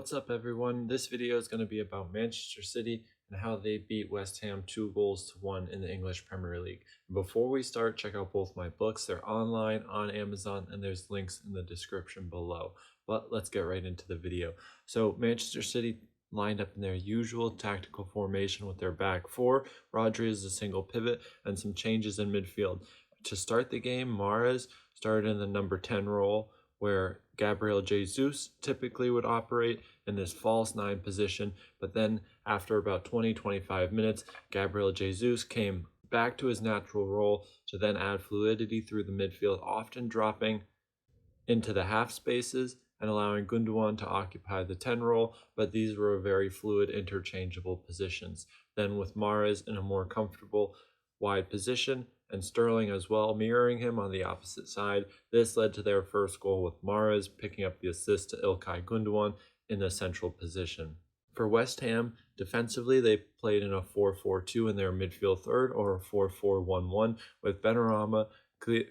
What's up everyone? This video is going to be about Manchester City and how they beat West Ham 2-1 in the English Premier League. Before we start, check out both my books. They're online on Amazon and there's links in the description below. But let's get right into the video. So Manchester City lined up in their usual tactical formation with their back four. Rodri is a single pivot and some changes in midfield. To start the game, Mahrez started in the number 10 role, where Gabriel Jesus typically would operate in this false nine position, but then after about 20-25 minutes, Gabriel Jesus came back to his natural role to then add fluidity through the midfield, often dropping into the half spaces and allowing Gundogan to occupy the 10 role, but these were very fluid, interchangeable positions. Then with Mahrez in a more comfortable wide position, and Sterling as well, mirroring him on the opposite side. This led to their first goal, with Mahrez picking up the assist to Ilkay Gundogan in the central position. For West Ham, defensively, they played in a 4-4-2 in their midfield third, or a 4-4-1-1, with Benrahma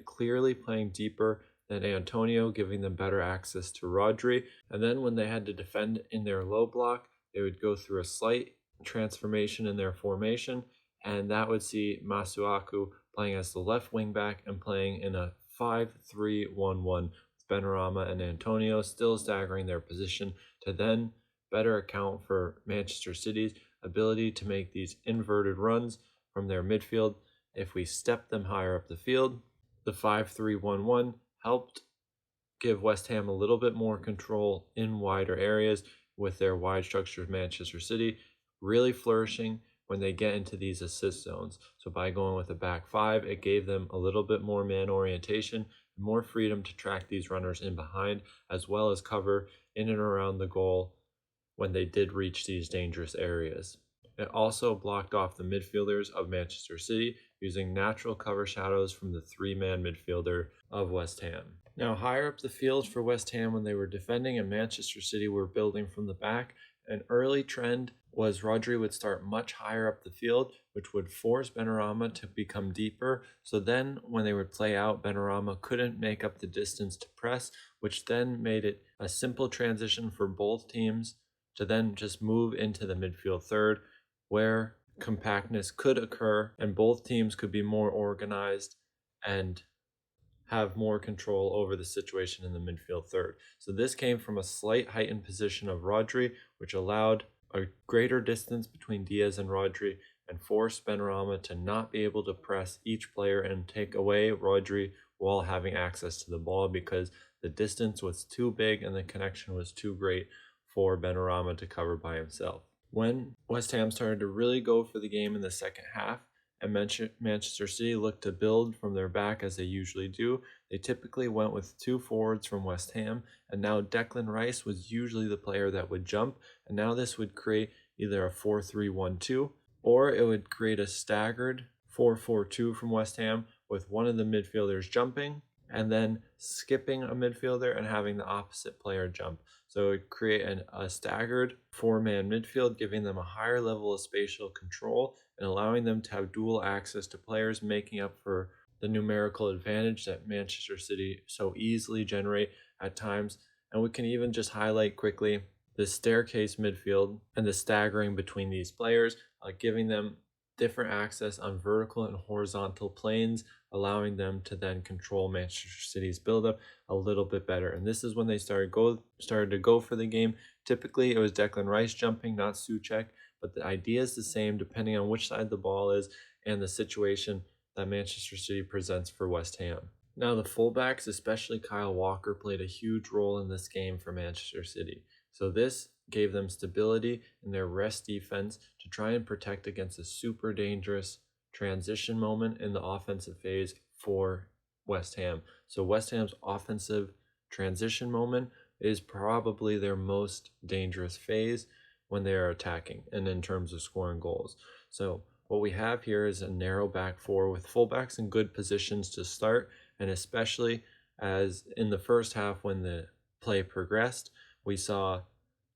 clearly playing deeper than Antonio, giving them better access to Rodri. And then when they had to defend in their low block, they would go through a slight transformation in their formation, and that would see Masuaku playing as the left wing back and playing in a 5-3-1-1 with Benrahma and Antonio still staggering their position, to then better account for Manchester City's ability to make these inverted runs from their midfield. If we step them higher up the field, the 5-3-1-1 helped give West Ham a little bit more control in wider areas, with their wide structure of Manchester City really flourishing when they get into these assist zones. So by going with a back five, it gave them a little bit more man orientation and more freedom to track these runners in behind, as well as cover in and around the goal when they did reach these dangerous areas. It also blocked off the midfielders of Manchester City, using natural cover shadows from the three-man midfielder of West Ham. Now, higher up the field for West Ham when they were defending and Manchester City were building from the back, an early trend was Rodri would start much higher up the field, which would force Benrahma to become deeper. So then when they would play out, Benrahma couldn't make up the distance to press, which then made it a simple transition for both teams to then just move into the midfield third, where compactness could occur and both teams could be more organized and have more control over the situation in the midfield third. So this came from a slight heightened position of Rodri, which allowed a greater distance between Diaz and Rodri and forced Benrahma to not be able to press each player and take away Rodri while having access to the ball, because the distance was too big and the connection was too great for Benrahma to cover by himself. When West Ham started to really go for the game in the second half, and Manchester City looked to build from their back as they usually do, they typically went with two forwards from West Ham, and now Declan Rice was usually the player that would jump, and now this would create either a 4-3-1-2, or it would create a staggered 4-4-2 from West Ham, with one of the midfielders jumping and then skipping a midfielder and having the opposite player jump. So it would create a staggered four-man midfield, giving them a higher level of spatial control and allowing them to have dual access to players, making up for the numerical advantage that Manchester City so easily generate at times. And we can even just highlight quickly the staircase midfield and the staggering between these players, giving them different access on vertical and horizontal planes, allowing them to then control Manchester City's buildup a little bit better. And this is when they started to go for the game. Typically, it was Declan Rice jumping, not Souček, but the idea is the same depending on which side the ball is and the situation that Manchester City presents for West Ham. Now, the fullbacks, especially Kyle Walker, played a huge role in this game for Manchester City. So this gave them stability in their rest defense to try and protect against a super dangerous transition moment in the offensive phase for West Ham. So West Ham's offensive transition moment is probably their most dangerous phase when they are attacking and in terms of scoring goals. So what we have here is a narrow back four with fullbacks in good positions to start, and especially as in the first half when the play progressed, we saw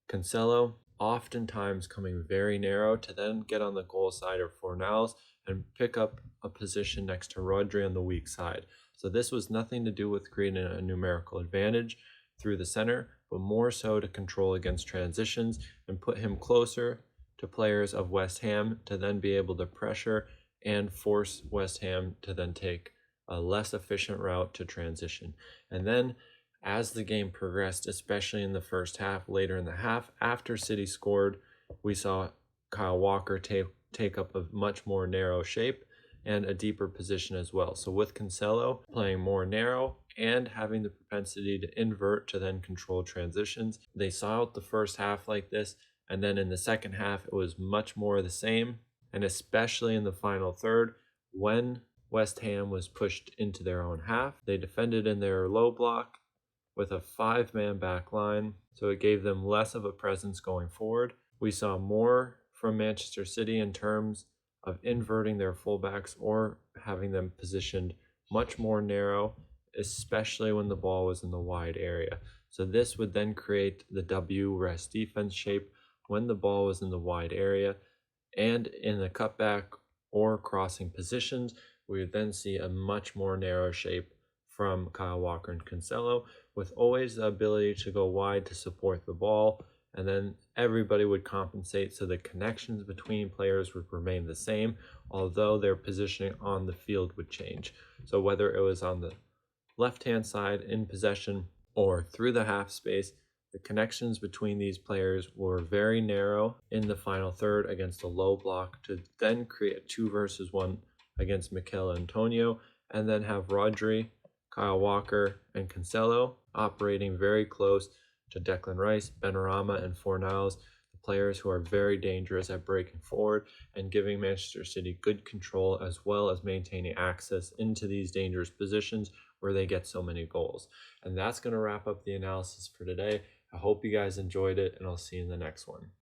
Cancelo oftentimes coming very narrow to then get on the goal side of Fornals and pick up a position next to Rodri on the weak side. So this was nothing to do with creating a numerical advantage through the center, but more so to control against transitions and put him closer to players of West Ham to then be able to pressure and force West Ham to then take a less efficient route to transition. And then as the game progressed, especially in the first half, later in the half, after City scored, we saw Kyle Walker take up a much more narrow shape and a deeper position as well. So with Cancelo playing more narrow and having the propensity to invert to then control transitions, they saw out the first half like this, and then in the second half it was much more the same, and especially in the final third when West Ham was pushed into their own half, they defended in their low block with a 5-man back line, so it gave them less of a presence going forward. We saw more from Manchester City in terms of inverting their fullbacks or having them positioned much more narrow, especially when the ball was in the wide area. So this would then create the W rest defense shape when the ball was in the wide area, and in the cutback or crossing positions, we would then see a much more narrow shape from Kyle Walker and Cancelo, with always the ability to go wide to support the ball, and then everybody would compensate so the connections between players would remain the same, although their positioning on the field would change. So whether it was on the left-hand side in possession or through the half space, the connections between these players were very narrow in the final third against a low block to then create a 2 versus 1 against Mikel Antonio, and then have Rodri, Kyle Walker, and Cancelo operating very close to Declan Rice, Benrahma, and Fornals, the players who are very dangerous at breaking forward and giving Manchester City good control as well as maintaining access into these dangerous positions where they get so many goals. And that's going to wrap up the analysis for today. I hope you guys enjoyed it, and I'll see you in the next one.